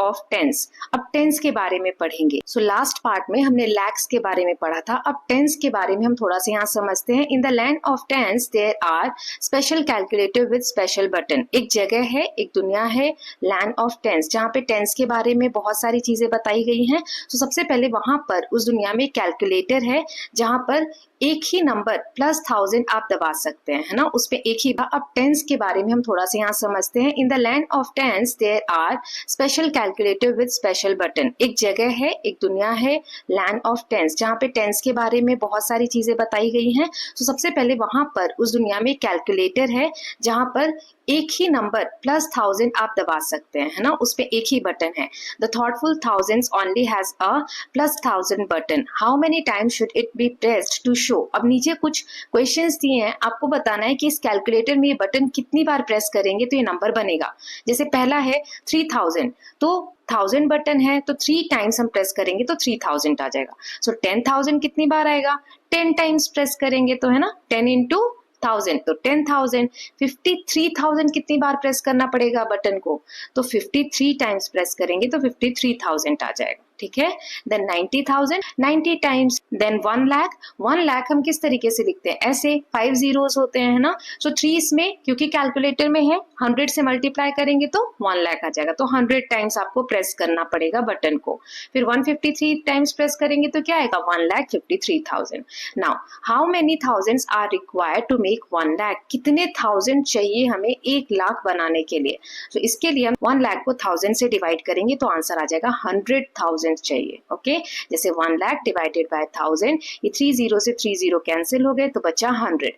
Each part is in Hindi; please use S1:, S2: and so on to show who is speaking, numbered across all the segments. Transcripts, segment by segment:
S1: Of tense. अब टेंस के बारे में पढ़ेंगे। सो लास्ट पार्ट में हमने लैक्स के बारे में पढ़ा था, अब टेंस के बारे में हम थोड़ा सा यहाँ समझते हैं। In the land of tens there are special calculator with special button. एक जगह है, एक दुनिया है लैंड ऑफ टेंस, जहाँ पे टेंस के बारे में बहुत सारी चीजें बताई गई हैं। तो सबसे पहले वहां पर उस दुनिया में कैलकुलेटर है जहां पर एक ही नंबर प्लस 1000 आप दबा सकते हैं, है ना, उस पे एक ही। अब टेंस के बारे में हम थोड़ा सा यहाँ समझते हैं। In the land of tens there are special calculator with special button. एक जगह है, एक दुनिया है लैंड ऑफ टेंस, जहाँ पे टेंस के बारे में बहुत सारी चीजें बताई गई हैं। तो सबसे पहले वहां पर उस दुनिया में कैलकुलेटर है जहां पर एक ही नंबर प्लस 1000 आप दबा सकते हैं, है ना, उस पे एक ही बटन है। The thoughtful thousands only has a plus 1000 button. How many times should it be pressed to show. अब नीचे कुछ क्वेश्चंस दिए हैं, आपको बताना है कि इस कैलकुलेटर में ये बटन कितनी बार प्रेस करेंगे तो ये नंबर बनेगा। जैसे पहला है 3000, तो 1000 बटन है तो 3 टाइम्स हम प्रेस करेंगे तो 3000 आ जाएगा। सो 10,000 कितनी बार आएगा, 10 टाइम्स प्रेस करेंगे तो, है ना, 10 इंटू 1000 तो 10,000। 53,000 कितनी बार प्रेस करना पड़ेगा बटन को, तो 53 टाइम्स प्रेस करेंगे तो 53,000 आ जाएगा, ठीक है। Then 90,000 90 times. Then 1 lakh 1 lakh हम किस तरीके से लिखते हैं, ऐसे 5 zeros होते हैं, है ना। सो 3 इसमें क्योंकि कैलकुलेटर में है 100 से मल्टीप्लाई करेंगे तो 1 लाख आ जाएगा, तो 100 टाइम्स आपको प्रेस करना पड़ेगा बटन को। फिर 153 टाइम्स प्रेस करेंगे तो क्या आएगा, 1,53,000। Now how many thousands are required to make 1 lakh. कितने 1000 चाहिए हमें 1 लाख बनाने के लिए। तो इसके लिए हम 1 लाख को 1000 से डिवाइड करेंगे तो आंसर आ जाएगा 100,000 चाहिए, ओके। जैसे 1 लाख डिवाइडेड बाय 1000, ये 3 0 से 3 0 कैंसिल हो गए तो बचा 100,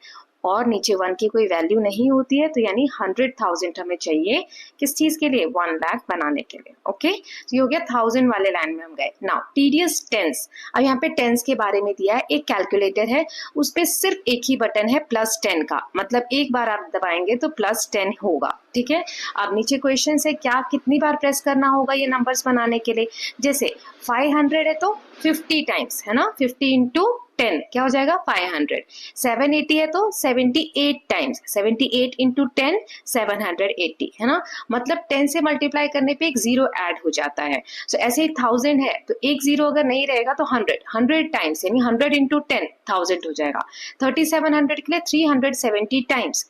S1: और नीचे 1 की कोई वैल्यू नहीं होती है, तो यानी 100,000 हमें चाहिए किस चीज के लिए, 1 लाख बनाने के लिए, ओके। तो ये हो गया 1000 वाले लाइन में हम गए। Now tedious tens. अब यहाँ पे टेंस के बारे में दिया है, एक कैलकुलेटर है, उस पे सिर्फ एक ही बटन है +10 का, मतलब एक बार आप दबाएंगे तो +10 होगा, ठीक है। अब नीचे क्वेश्चन से क्या कितनी बार प्रेस करना होगा ये नंबर्स बनाने के लिए। जैसे 500 है तो 50 टाइम्स, है ना, 50 इंटू 10 क्या हो जाएगा 500। 780 है तो 78 टाइम्स, 78 इंटू 10 780, है ना, मतलब 10 से मल्टीप्लाई करने पे एक 0 ऐड हो जाता है। सो ऐसे ही 1000 है तो एक 0 अगर नहीं रहेगा तो 100 टाइम्स, यानी 100 इंटू 10 1000 हो जाएगा। 3700 के लिए 370 टाइम्स,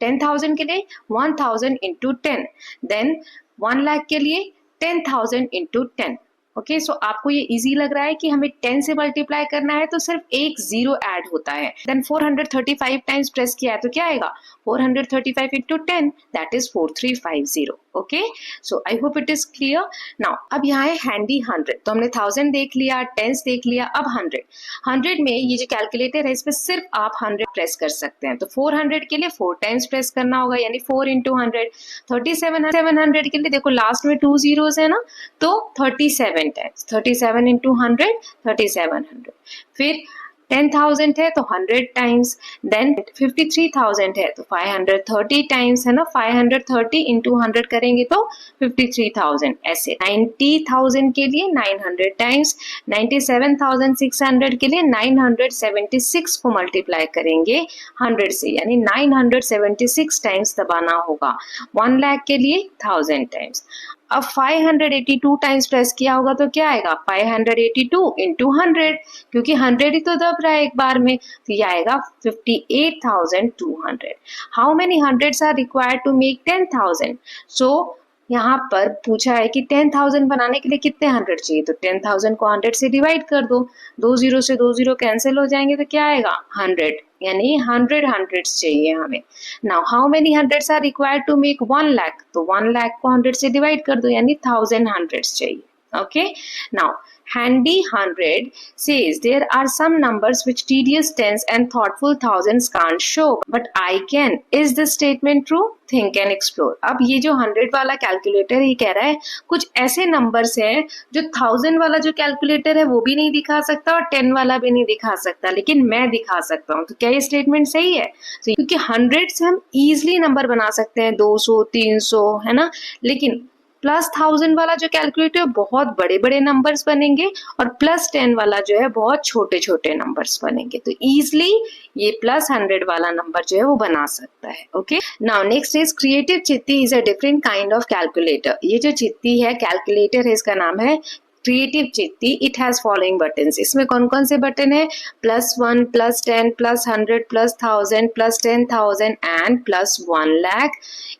S1: 10,000 के लिए 1000 इंटू 10, देन 1 लाख के लिए 10,000 इंटू 10, ओके। सो आपको ये इजी लग रहा है कि हमें 10 से मल्टीप्लाई करना है तो सिर्फ एक 0 ऐड होता है। देन 435 टाइम्स प्रेस किया है तो क्या आएगा, 435 into 10 that is 4350, okay. So I hope it is clear. Now अब यहाँ है हैंडी 100, तो हमने 1000 देख लिया, टेंस देख लिया, अब 100 में ये जो कैलकुलेटर है इसमें सिर्फ आप 100 प्रेस कर सकते हैं, तो 400 के लिए 4 टाइम्स प्रेस करना होगा, यानी 4 इंटू 100। 3700 के लिए देखो लास्ट में 2 zeros है ना, तो 37 टाइम्स, 37 इंटू 100 3700। फिर 10,000 है तो 100 टाइम्स, देन 53,000 है तो 530 टाइम्स, है ना, 530 इंटू 100 करेंगे तो 53,000। ऐसे 90,000 के लिए 900 टाइम्स, 97,600 के लिए 976 को मल्टीप्लाई करेंगे 100 से, यानी 976 टाइम्स दबाना होगा। 1 लाख के लिए 1000 टाइम्स। अब 582 टाइम्स प्रेस किया होगा तो क्या आएगा, 582 इंटू 100, क्योंकि 100 ही तो दब रहा है एक बार में, तो ये आएगा 58,200। How many hundreds are required to make 10,000। So यहाँ पर पूछा है कि 10,000 बनाने के लिए कितने 100 चाहिए, तो 10,000 को 100 से डिवाइड कर दो, 2 0 से 2 0 कैंसिल हो जाएंगे तो क्या आएगा 100, यानी 100 हंड्रेड्स चाहिए हमें। Now how many hundreds are required to make 1 lakh, तो 1 लाख को 100 से डिवाइड कर दो, यानी 1000 हंड्रेड्स चाहिए, okay. Now handy 100 says there are some numbers which tedious tens and thoughtful thousands can't show but I can. Is this statement true? Think and explore. अब ये जो 100 वाला कैलकुलेटर ही कह रहा है कुछ ऐसे नंबर्स हैं जो 1000 वाला जो कैलकुलेटर है वो भी नहीं दिखा सकता और 10 वाला भी नहीं दिखा सकता, लेकिन मैं दिखा सकता हूँ। तो क्या ये स्टेटमेंट सही है? तो क्योंकि 100 से हम इजिली नंबर बना सकते हैं, 200 300, है ना, लेकिन प्लस 1000 वाला जो कैलकुलेटर बहुत बड़े बड़े नंबर्स बनेंगे और प्लस 10 वाला जो है बहुत छोटे छोटे नंबर्स बनेंगे। तो इजिली ये प्लस 100 वाला नंबर जो है वो बना सकता है। Okay, now next is creative चिट्ठी is a different kind of calculator. ये जो चिट्ठी है, कैलकुलेटर है, इसका नाम है क्रिएटिव चिट्ठी। It has following buttons. इसमें कौन कौन से बटन है? +1, +10, +100, +1000, +10,000 and +1,00,000।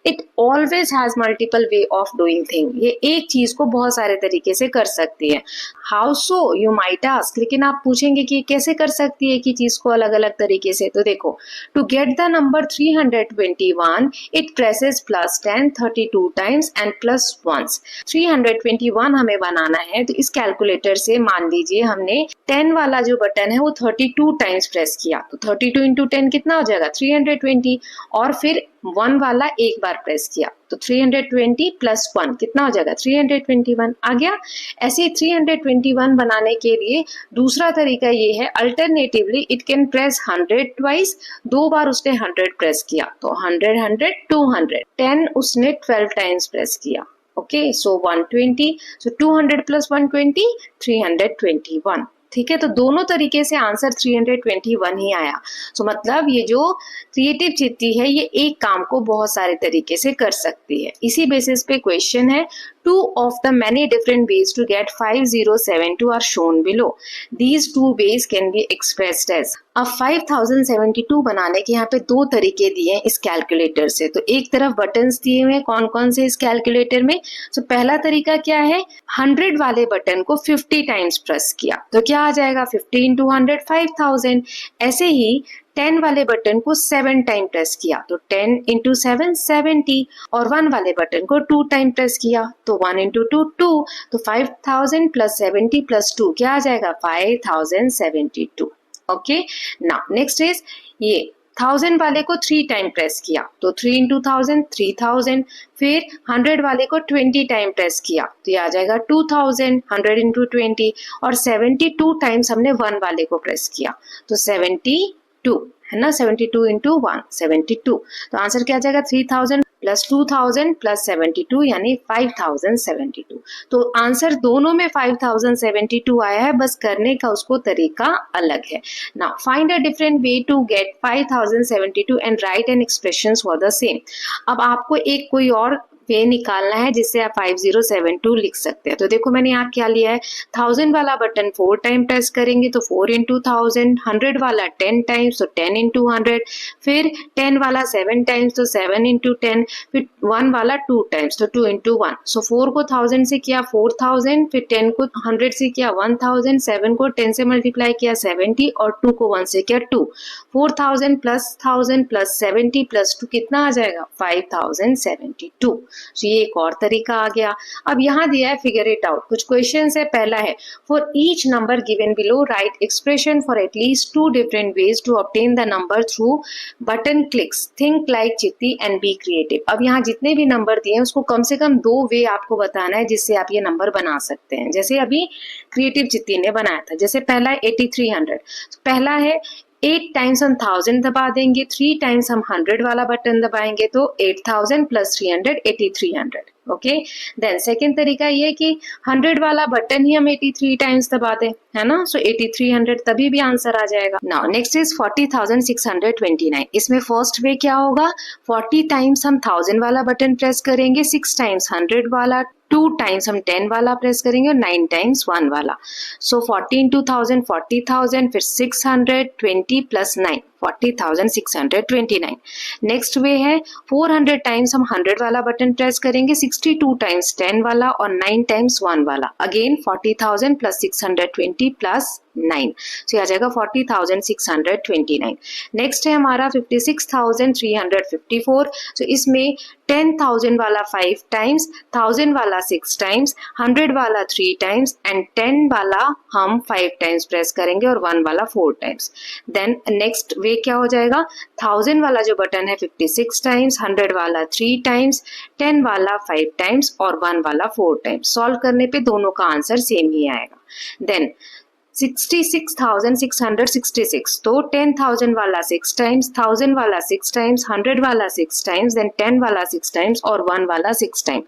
S1: It always has multiple way of doing thing. ये एक चीज को बहुत सारे तरीके से कर सकती है। How so, you might ask. लेकिन आप पूछेंगे कि कैसे कर सकती है कि चीज को अलग अलग तरीके से। तो देखो, to get the number 321 it presses +10 32 times and +1s। 321 हमें बनाना है, तो इस कैलकुलेटर से मान लीजिए हमने 10 वाला जो बटन है वो 32 टाइम्स प्रेस किया, तो 32 इंटू 10 कितना हो जाएगा? 320। और फिर 1 वाला एक बार प्रेस किया, तो 320 + 1 कितना हो जाएगा? 321 आ गया। ऐसे 321 बनाने के लिए दूसरा तरीका ये है, alternatively it can press 100 twice. 2 बार उसने 100 प्रेस किया, तो 100 100 200। 10 उसने 12 टाइम्स प्रेस किया। ओके, सो 120। सो 200 + 120 321। ठीक है, तो दोनों तरीके से आंसर 321 ही आया। सो मतलब ये जो क्रिएटिव चिट्ठी है ये एक काम को बहुत सारे तरीके से कर सकती है। इसी बेसिस पे क्वेश्चन है, 2 of the many different ways to get 5072 are shown below. These 2 ways can be expressed as। अब 5072 बनाने के यहाँ पे 2 तरीके दिए हैं इस कैलकुलेटर से। तो एक तरफ बटन्स दिए हुए हैं, कौन कौन से इस कैलकुलेटर में? तो पहला तरीका क्या है, 100 वाले बटन को 50 टाइम्स प्रेस किया, तो क्या आ जाएगा? 50 × 100 5000। ऐसे ही 10 वाले बटन को 7 टाइम प्रेस किया, तो 10 × 7 70। और 1 वाले बटन को 2 टाइम प्रेस किया, तो 1 × 2 2। तो 5000 + 70 + 2 क्या आ जाएगा? 5072। ओके, नाउ नेक्स्ट इज ये 1000 वाले को 3 टाइम प्रेस किया, तो 3 × 1000 3000। फिर 100 वाले को 20 टाइम प्रेस किया, तो ये आ जाएगा 2000। 100 × 20। और 72 टाइम्स हमने 1 वाले को प्रेस किया, तो 72 है ना, 72 × 1 72। तो आंसर क्या आ जाएगा? 3000 + 2000 + 72 यानी 5072। तो आंसर दोनों में 5072 आया है, बस करने का उसको तरीका अलग है। Now find a different way to get 5072 and write an expressions for the same. अब आपको एक कोई और वे निकालना है जिससे आप 5072 लिख सकते हैं। तो देखो मैंने यहाँ क्या लिया है, 1000 वाला बटन 4 टाइम प्रेस करेंगे तो 4 × 1000। 100 वाला 10 टाइम्स, तो 10 × 100। फिर 10 वाला 7 टाइम्स, तो 7 × 10। फिर 1 वाला 2 टाइम्स, तो 2 × 1। सो 4 को 1000 से किया 4000, फिर 10 को 100 से किया 1000, 7 को 10 से मल्टीप्लाई किया 70 और 2 को 1 से किया 2। 4000 + 1000 + 70 + 2 कितना आ जाएगा? 5072। तो ये एक और तरीका आ गया। अब यहाँ दिया है फिगर इट आउट। कुछ क्वेश्चन है, पहला है for each number given below write expression for at least 2 different ways to obtain the number through button clicks, think like Chitti and be creative. अब यहाँ जितने भी नंबर दिए हैं उसको कम से कम 2 वे आपको बताना है जिससे आप ये नंबर बना सकते हैं। जैसे अभी क्रिएटिव चिट्ठी ने बनाया था, जैसे पहला है 8300। पहला है 8 टाइम्स हम 1000 दबा देंगे, 3 टाइम्स हम 100 वाला बटन दबाएंगे, तो 8000 + 300 8300। ओके, देन सेकेंड तरीका ये कि 100 वाला बटन ही हम 83 टाइम्स दबा दें, है ना, सो 8300, तभी भी आंसर आ जाएगा। Now next is 40629। इसमें फर्स्ट वे क्या होगा, 40 टाइम्स हम 1000 वाला बटन प्रेस करेंगे, 6 टाइम्स 100 वाला, 2 टाइम्स हम 10 वाला प्रेस करेंगे और 9 टाइम्स 1 वाला। सो 40 × 1000 40,000, फिर 600 20 + 9 40,629। नेक्स्ट वे है 400 टाइम्स हम 100 वाला बटन प्रेस करेंगे, 62 टाइम्स 10 वाला और 9 टाइम्स 1 वाला। अगेन 40,000 + 620 + 9, सो आ जाएगा 40,629। नेक्स्ट है हमारा 56,354। सो इसमें 10,000 वाला 5 टाइम्स, 1000 वाला 6 टाइम्स, 100 वाला 3 टाइम्स एंड 10 वाला हम 5 टाइम्स प्रेस करेंगे और 1 वाला 4 टाइम्स। देन नेक्स्ट वे क्या हो जाएगा, 1000 वाला जो बटन है 56 टाइम्स, 100 वाला 3 टाइम्स, 10 वाला 5 टाइम्स और 1 वाला 4 टाइम्स। सॉल्व करने पे दोनों का आंसर सेम ही आएगा। देन 66,666, तो 10,000 वाला 6 टाइम्स, 1000 वाला 6 टाइम्स, 100 वाला 6 टाइम्स, देन 10 वाला 6 टाइम्स और 1 वाला 6 टाइम।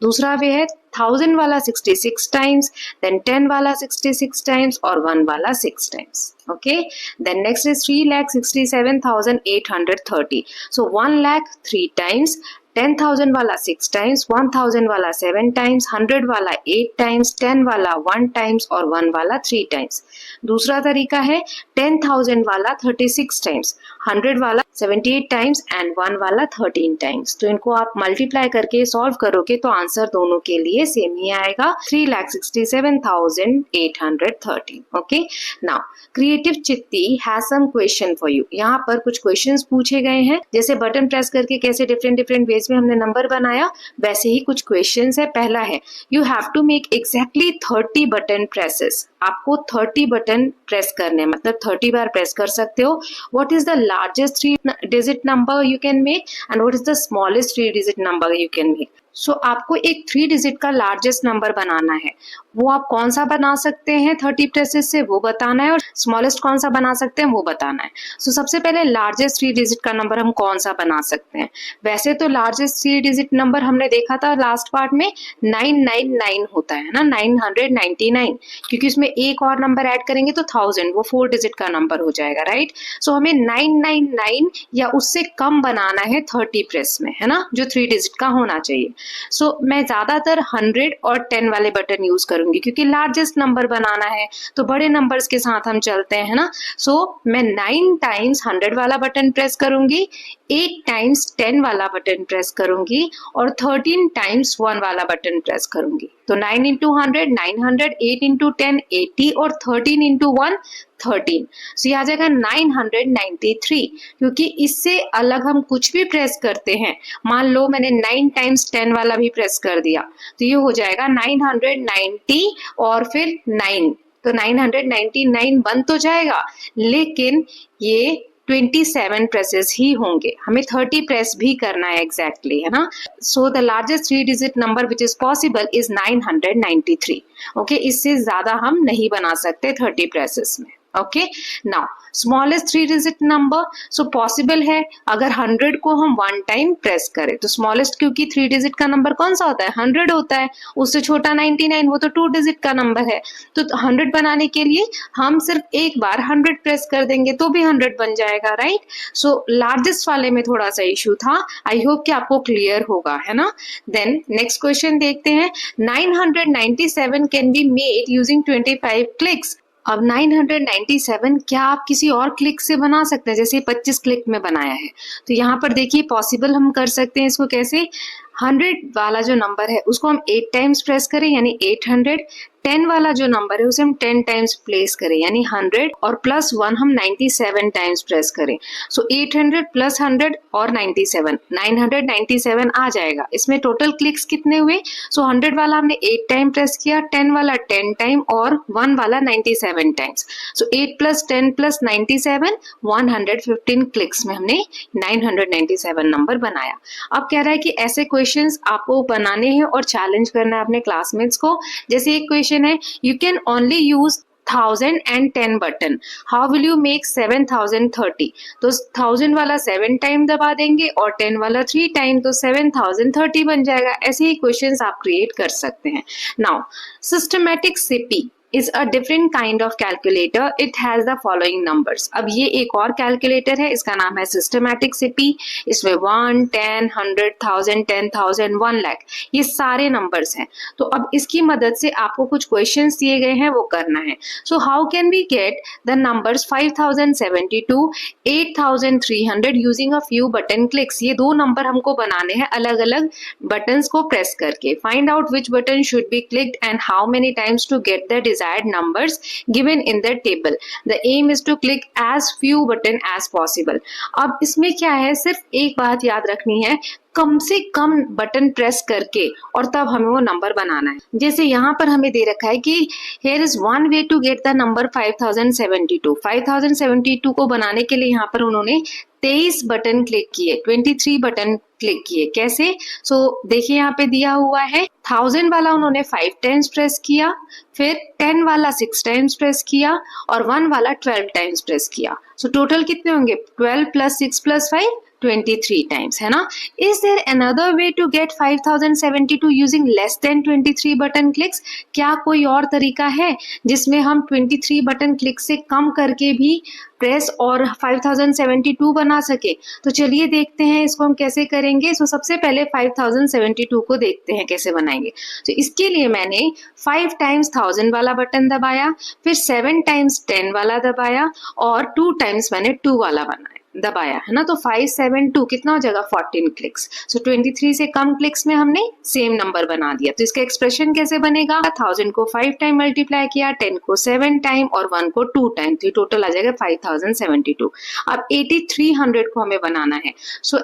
S1: दूसरा वे है 1000 वाला 66 टाइम्स, देन 10 वाला 66 टाइम्स और 1 वाला 6 times. Okay, then next is 3,67,830, so 1 lakh 3 times, 10,000 वाला 6 टाइम्स, 1000 वाला 7 टाइम्स, 100 वाला 8 टाइम्स, 10 वाला 1 टाइम्स और 1 वाला 3 टाइम्स। दूसरा तरीका है 10,000 वाला 36 टाइम्स, 100 वाला 78 टाइम्स एंड 1 वाला 13 टाइम्स। तो इनको आप मल्टीप्लाई करके सॉल्व करोगे तो आंसर दोनों के लिए सेम ही आएगा, 3,67,830। Okay, now creative Chitti has some question for you. यहाँ पर कुछ क्वेश्चंस पूछे गए हैं, जैसे बटन प्रेस करके कैसे डिफरेंट वेज में हमने नंबर बनाया, वैसे ही कुछ क्वेश्चंस है। पहला है you have to make exactly 30 button presses. आपको 30 बटन प्रेस करने, मतलब 30 बार प्रेस कर सकते हो। What is the largest 3 digit number you can make and what is the smallest 3 digit number you can make. So आपको एक 3 डिजिट का लार्जेस्ट नंबर बनाना है, वो आप कौन सा बना सकते हैं 30 प्रेसेस से वो बताना है, और स्मॉलेस्ट कौन सा बना सकते हैं वो बताना है। सो सबसे पहले लार्जेस्ट 3 डिजिट का नंबर हम कौन सा बना सकते हैं। वैसे तो लार्जेस्ट 3 डिजिट नंबर हमने देखा था लास्ट पार्ट में 999 होता है ना, 999, क्योंकि उसमें एक और नंबर ऐड करेंगे तो 1000, वो 4 डिजिट का नंबर हो जाएगा, राइट। सो हमें 999 या उससे कम बनाना है 30 प्रेस में, है ना, जो 3 डिजिट का होना चाहिए। सो मैं ज्यादातर 100 और 10 वाले बटन यूज करूंगी, क्योंकि लार्जेस्ट नंबर बनाना है तो बड़े नंबर्स के साथ हम चलते हैं ना। सो मैं 9 टाइम्स 100 वाला बटन प्रेस करूंगी, 8 टाइम्स 10 वाला बटन प्रेस करूंगी और 13 टाइम्स 1 वाला बटन प्रेस करूंगी। तो 9 into 100 900, 8 into 10 80 और 13 into 1 13। सो ये आ जाएगा 993, क्योंकि इससे अलग हम कुछ भी प्रेस करते हैं, मान लो मैंने 9 टाइम्स 10 वाला भी प्रेस कर दिया तो ये हो जाएगा 990 और फिर 9, तो 999 बन तो जाएगा, लेकिन ये 27 प्रेसेस ही होंगे, हमें 30 प्रेस भी करना है एग्जैक्टली, है ना। So the largest 3 digit number which is possible is 993। Okay, इससे ज्यादा हम नहीं बना सकते 30 प्रेसेस में। Okay, now smallest 3 digit number, so possible है अगर 100 को हम 1 टाइम प्रेस करें तो स्मॉलेस्ट, क्योंकि 3 डिजिट का नंबर कौन सा होता है 100 होता है, उससे छोटा 99, वो तो 2 डिजिट का नंबर है। तो 100 बनाने के लिए हम सिर्फ एक बार 100 प्रेस कर देंगे तो भी 100 बन जाएगा, राइट। सो लार्जेस्ट वाले में थोड़ा सा इशू था, आई होप कि आपको क्लियर होगा, है ना। देन नेक्स्ट क्वेश्चन देखते हैं, 997 can be made using 25 clicks. अब 997 क्या आप किसी और क्लिक से बना सकते हैं, जैसे 25 क्लिक में बनाया है, तो यहाँ पर देखिए पॉसिबल हम कर सकते हैं इसको कैसे। 100 वाला जो नंबर है उसको हम 8 टाइम्स प्रेस करें यानी 800, 10 वाला जो नंबर है उसे हम 10 टाइम्स प्लेस करें यानी 100, और प्लस 1 हम 97 टाइम्स प्रेस करें। सो 800 प्लस 100 और 97, 997 आ जाएगा। इसमें टोटल क्लिक्स कितने हुए, सो 100 वाला हमने 8 टाइम प्रेस किया, 10 वाला 10 टाइम और 1 वाला 97 टाइम्स। सो 8 प्लस 10 प्लस 97, 115 क्लिक्स में हमने 997 नंबर बनाया। अब कह रहा है कि ऐसे क्वेश्चंस आपको बनाने हैं और चैलेंज करना है अपने क्लासमेट्स को। जैसे एक क्वेश्चन है, you can only use 1010 button, how will you make 7030। तो 1000 वाला 7 टाइम दबा देंगे और 10 वाला 3 टाइम, तो 7030 बन जाएगा। ऐसे ही क्वेश्चंस आप क्रिएट कर सकते हैं। Now systematic CP is a different kind of calculator. It has the following numbers. अब ये एक और कैलकुलेटर है, इसका नाम है सिस्टमैटिक सिपी। इसमें 1, 10, 100, 1000, 10,000, 1 लाख ये सारे नंबर्स हैं। तो अब इसकी मदद से आपको कुछ क्वेश्चंस दिए गए हैं वो करना है। So how can we get the numbers 5072, 8300 using a few button clicks. ये दो नंबर हमको बनाने हैं अलग अलग बटन्स को प्रेस करके। Find out which button should be clicked and how many times to get the desired numbers given in the table. The aim is to click as few button as possible. अब इसमें क्या है, सिर्फ एक बात याद रखनी है, कम से कम बटन प्रेस करके और तब हमें वो नंबर बनाना है। जैसे यहाँ पर हमें दे रखा है कि here is one way to get the number 5072। 5072 को बनाने के लिए यहाँ पर उन्होंने 23 बटन क्लिक किए, 23 बटन क्लिक किए। कैसे? देखिए यहाँ पे दिया हुआ है 1000 वाला उन्होंने 5 टाइम्स प्रेस किया, फिर 10 वाला 6 टाइम्स प्रेस किया और 1 वाला 12 टाइम्स प्रेस किया। टोटल कितने होंगे? 12 + 6 + 5 23 टाइम्स, है ना। Is there another way to get 5072 using less than 23 button clicks? क्या कोई और तरीका है जिसमें हम 23 बटन क्लिक से कम करके भी प्रेस और 5072 बना सके? तो चलिए देखते हैं इसको हम कैसे करेंगे। सबसे पहले 5072 को देखते हैं कैसे बनाएंगे। तो इसके लिए मैंने 5 टाइम्स 1000 वाला बटन दबाया, फिर 7 टाइम्स 10 वाला दबाया और 2 टाइम्स मैंने 2 वाला दबाया, है ना। तो 572 कितना हो जाएगा? 14 क्लिक्स। 23 से कम क्लिक्स में हमने सेम नंबर बना दिया। तो इसका एक्सप्रेशन कैसे बनेगा? 1000 को 5 टाइम मल्टीप्लाई किया, 10 को 7 टाइम और 1 को 2 टाइम, तो टोटल आ जाएगा 5072। अब 8300 को हमें बनाना है।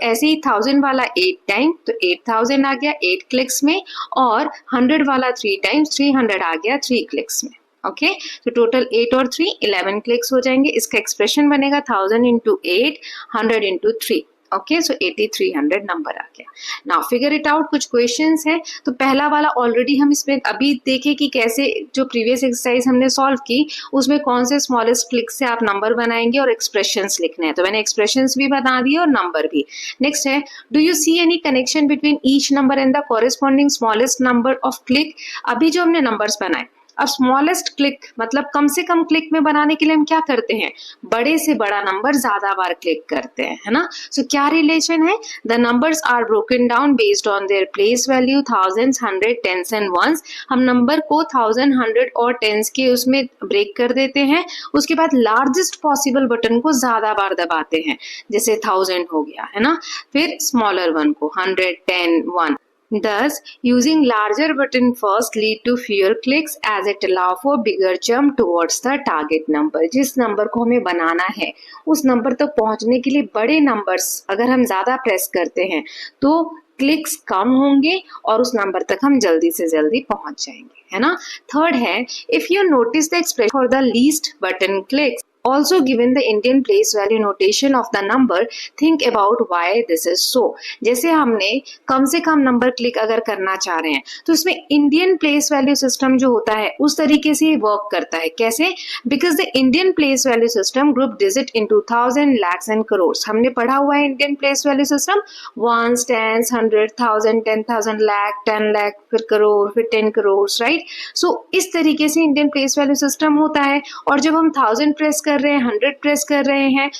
S1: ऐसे ही 1000 वाला 8 टाइम, तो 8000 आ गया 8 क्लिक्स में, और 100 वाला 3 टाइम्स, 300 आ गया 3 क्लिक्स में। ओके, तो टोटल 8 और 3 11 क्लिक्स हो जाएंगे। इसका एक्सप्रेशन बनेगा 1000 × 8, 100 × 3। ओके, 8300 नंबर आ गया। Now figure it out. कुछ क्वेश्चंस है। तो पहला वाला ऑलरेडी हम इसमें अभी देखे कि कैसे जो प्रीवियस एक्सरसाइज हमने सॉल्व की उसमें कौन से स्मॉलेस्ट क्लिक से आप नंबर बनाएंगे और एक्सप्रेशंस लिखने हैं। तो मैंने एक्सप्रेशंस भी बता दिए और नंबर भी। नेक्स्ट है, do you see any connection between each number and the corresponding smallest number of click? अभी जो हमने नंबर्स बनाए, अब स्मॉलेस्ट क्लिक मतलब कम से कम क्लिक में बनाने के लिए हम क्या करते हैं? बड़े से बड़ा नंबर ज्यादा बार क्लिक करते हैं, है ना। क्या रिलेशन है? The numbers are broken down based on their place value, thousands, 100, tens and ones. हम नंबर को 1000, 100 और टेंस के उसमें ब्रेक कर देते हैं। उसके बाद लार्जेस्ट पॉसिबल बटन को ज्यादा बार दबाते हैं, जैसे 1000 हो गया, है ना। फिर स्मॉलर वन को 100, 10, 1। Thus, using larger button first lead to fewer clicks as it allow for bigger jump towards the target number। जिस नंबर को हमें बनाना है उस नंबर तक पहुंचने के लिए बड़े नंबर्स अगर हम ज्यादा प्रेस करते हैं तो क्लिक्स कम होंगे और उस नंबर तक हम जल्दी से जल्दी पहुंच जाएंगे, है ना। थर्ड है, if you notice the expression for the least button clicks also given the Indian place value notation of the number, think about why this is so। जैसे हमने कम से कम नंबर क्लिक अगर करना चाह रहे हैं तो इसमें इंडियन प्लेस वैल्यू सिस्टम जो होता है उस तरीके से वर्क करता है। कैसे? Because the Indian place value system group digit into 1000, lakhs and crore. हमने पढ़ा हुआ है Indian place value system, ones, tens, 100, 1000, 10,000, lakh, 10 lakh, फिर करोड़, फिर 10 करोड़, राइट। इस तरीके से इंडियन प्लेस वैल्यू सिस्टम होता है। और जब हम 1000 प्रेस कर रहे हैं, 100 प्रेस कर रहे हैं,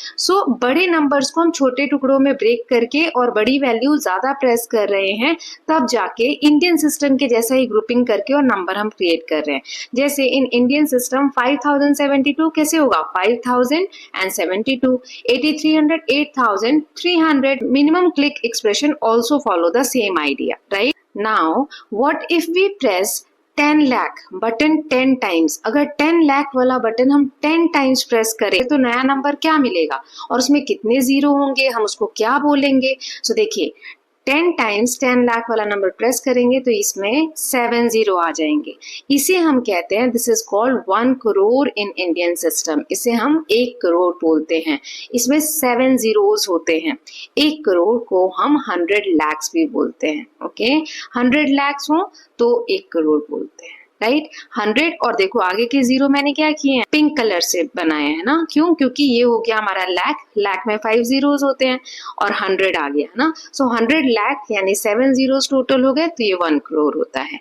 S1: बड़े नंबर्स को हम छोटे टुकड़ों में ब्रेक करके और बड़ी वैल्यू ज्यादा प्रेस कर रहे हैं, तब जाके इंडियन सिस्टम के जैसा ही ग्रुपिंग करके और नंबर हम क्रिएट कर रहे हैं। जैसे इन इंडियन सिस्टम 5072 कैसे होगा? 5072, 8300, 8300। Minimum click expression also follow the same idea, right. Now what if we press 10 lakh button 10 times? अगर 10 लाख वाला बटन हम 10 टाइम्स प्रेस करें तो नया नंबर क्या मिलेगा और उसमें कितने जीरो होंगे, हम उसको क्या बोलेंगे? देखिए 10 टाइम्स 10 लाख वाला नंबर प्रेस करेंगे तो इसमें 7 जीरो आ जाएंगे। इसे हम कहते हैं, this is called 1 crore in Indian system. इसे हम 1 करोड़ बोलते हैं। इसमें 7 जीरोस होते हैं। 1 करोड़ को हम 100 lakhs भी बोलते हैं। ओके, 100 lakhs हो तो 1 करोड़ बोलते हैं, राइट। 100 और देखो आगे के जीरो मैंने क्या किए हैं? पिंक कलर से बनाए हैं ना। क्यों? क्योंकि ये हो गया हमारा लाख, लाख में 5 जीरोस होते हैं और 100 आ गया ना। 100 लाख यानी 7 जीरोस टोटल हो गए, तो ये 1 करोड़ होता है।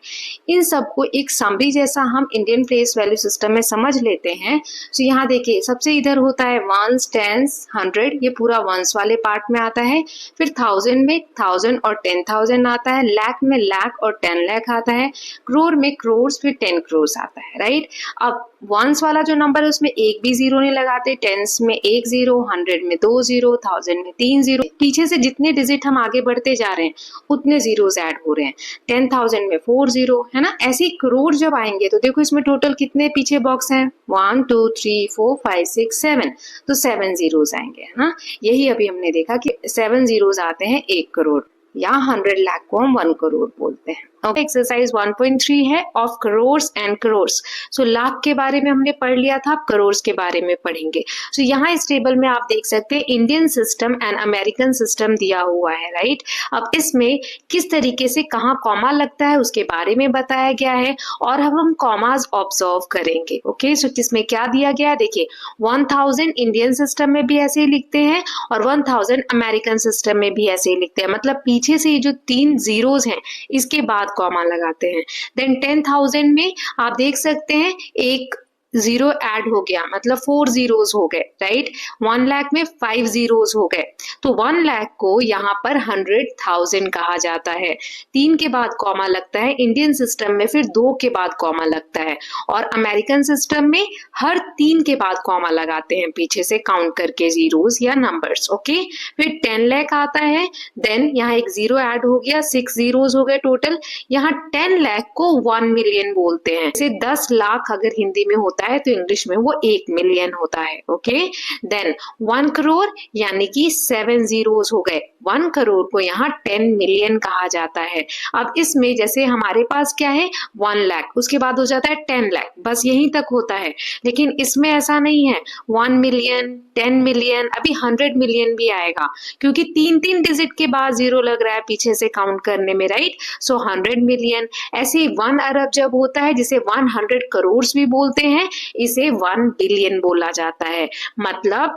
S1: इन सबको एक समरी जैसा हम इंडियन प्लेस वैल्यू सिस्टम में समझ लेते हैं। यहाँ देखिए सबसे इधर होता है वंस, टेंस, 100, ये पूरा वंस वाले पार्ट में आता है। फिर 1000 में 1000 और 10,000 आता है। लाख में लाख और 10 लाख आता है। करोड़ में करोड़, फिर 10 करोड़ आता है, राइट। अब वंस वाला जो नंबर है उसमें एक भी जीरो नहीं लगाते। टेंस में 1 जीरो, 100 में 2 जीरो, 1000 में 3 जीरो। पीछे से जितने डिजिट हम आगे बढ़ते जा रहे हैं उतने जीरोस ऐड हो रहे हैं। 10,000 में 4 जीरो, है ना। ऐसे करोड़ जब आएंगे तो देखो इसमें टोटल कितने पीछे बॉक्स हैं? 1 2 3 4 5 6 7, तो 7 जीरोस आएंगे, है ना। यही अभी हमने देखा कि 7 जीरोस आते हैं 1 करोड़। या 100 लाख को हम 1 करोड़ बोलते हैं। ओके, एक्सरसाइज 1.3 है ऑफ करोर्स एंड करोर्स। सो लाख के बारे में हमने पढ़ लिया था, अब करोर्स के बारे में पढ़ेंगे। सो यहाँ इस टेबल में आप देख सकते हैं Indian system and American system दिया हुआ है, राइट। अब इसमें किस तरीके से कहाँ कॉमा लगता है उसके बारे में बताया गया है और अब हम कॉमास ऑब्जर्व करेंगे। ओके, सो किसमें क्या दिया गया है, देखिए 1000 इंडियन सिस्टम में भी ऐसे ही लिखते हैं और 1000 अमेरिकन सिस्टम में भी ऐसे ही लिखते हैं, मतलब पीछे से जो 3 जीरोस हैं इसके बाद कॉमा लगाते हैं। देन 10,000 में आप देख सकते हैं एक जीरो ऐड हो गया, मतलब 4 जीरोस हो गए, राइट। 1 लाख में 5 जीरोस हो गए, तो 1 लाख को यहाँ पर 100,000 कहा जाता है। 3 के बाद कॉमा लगता है इंडियन सिस्टम में, फिर 2 के बाद कॉमा लगता है और अमेरिकन सिस्टम में हर 3 के बाद कॉमा लगाते हैं पीछे से काउंट करके जीरोस या नंबर्स। ओके, फिर 10 लाख आता है, देन यहाँ एक जीरो ऐड हो गया, 6 जीरोस हो गए टोटल। यहाँ 10 लाख को 1 मिलियन बोलते हैं, जैसे 10 लाख अगर हिंदी में होता है तो इंग्लिश में वो 1 मिलियन होता है। ओके, देन 1 करोड़ यानी कि 7 जीरोस हो गए, 1 करोड़ को यहाँ 10 मिलियन कहा जाता है। अब इसमें जैसे हमारे पास क्या है 1 लाख, उसके बाद हो जाता है 10 लाख, बस यहीं तक होता है। लेकिन इसमें ऐसा नहीं है, 1 मिलियन, 10 मिलियन, अभी 100 मिलियन भी आएगा क्योंकि 3 डिजिट के बाद जीरो लग रहा है पीछे से काउंट करने में, राइट। सो 100 मिलियन, ऐसे 1 अरब जब होता है जिसे 100 करोड़ भी बोलते हैं, इसे 1 बिलियन बोला जाता है। मतलब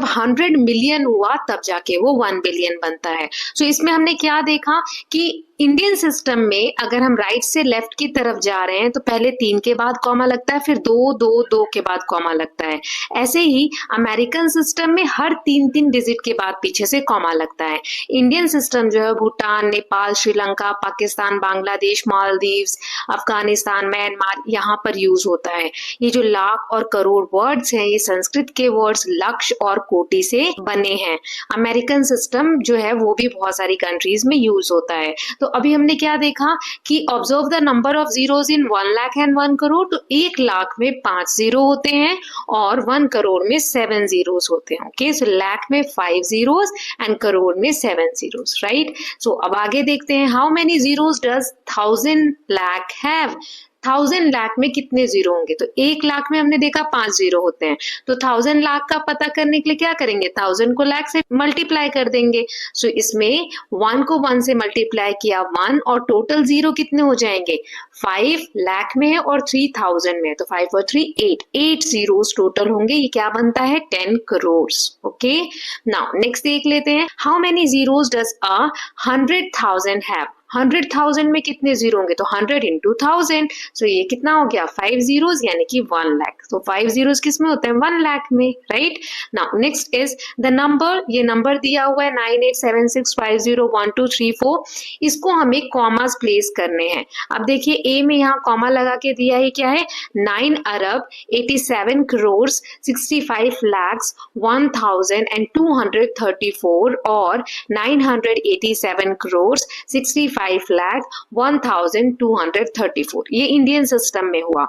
S1: 100 मिलियन हुआ तब जाके वो 1 बिलियन बनता है। सो इसमें हमने क्या देखा कि इंडियन सिस्टम में अगर हम राइट से लेफ्ट की तरफ जा रहे हैं तो पहले 3 के बाद कॉमा लगता है, फिर 2 के बाद कॉमा लगता है। ऐसे ही अमेरिकन सिस्टम में हर 3 डिजिट के बाद पीछे से कॉमा लगता है। इंडियन सिस्टम जो है भूटान, नेपाल, श्रीलंका, पाकिस्तान, बांग्लादेश, मालदीव्स, अफगानिस्तान, म्यांमार, यहाँ पर यूज होता है। ये जो लाख और करोड़ वर्ड्स हैं ये संस्कृत के वर्ड्स लक्ष और कोटि से बने हैं। अमेरिकन सिस्टम जो है वो भी बहुत सारी कंट्रीज में यूज होता है। तो अभी हमने क्या देखा कि observe the number of zeros in 1 lakh and 1 crore. तो 1 लाख में 5 जीरो होते हैं और 1 करोड़ में 7 जीरोस होते हैं। ओके, सो लाख में 5 जीरोस एंड करोड़ में 7 जीरोस, राइट। सो अब आगे देखते हैं how many zeros does 1000 lakh have. 1000 lakh में कितने जीरो होंगे, तो 1 लाख में हमने देखा 5 जीरो होते हैं, तो 1000 लाख का पता करने के लिए क्या करेंगे, 1000 को लाख से मल्टीप्लाई कर देंगे। सो इसमें 1 को 1 से मल्टीप्लाई किया 1 और टोटल जीरो कितने हो जाएंगे, 5 लाख में है और 3000 में है, तो 5 और 3 8 जीरोस टोटल होंगे। ये क्या बनता है 10 करोड़। ओके, नाउ नेक्स्ट देख लेते हैं how many zeros does 100,000 have. 100,000 में कितने जीरो होंगे, तो 100 into 1000, सो ये कितना हो गया 5 जीरोस यानी कि 1 लाख। तो 5 जीरोस किस में होते हैं 1 लाख में, right. Now next is the number, ये नंबर दिया हुआ है 9876501234, इसको हमें कॉमास प्लेस करने हैं। अब देखिए ए में यहाँ कॉमा लगा के दिया है, क्या है 9 अरब 87 करोड़ 65 lakhs 1234 और 987 करोड़ 65 5,01,234, ये इंडियन सिस्टम में हुआ।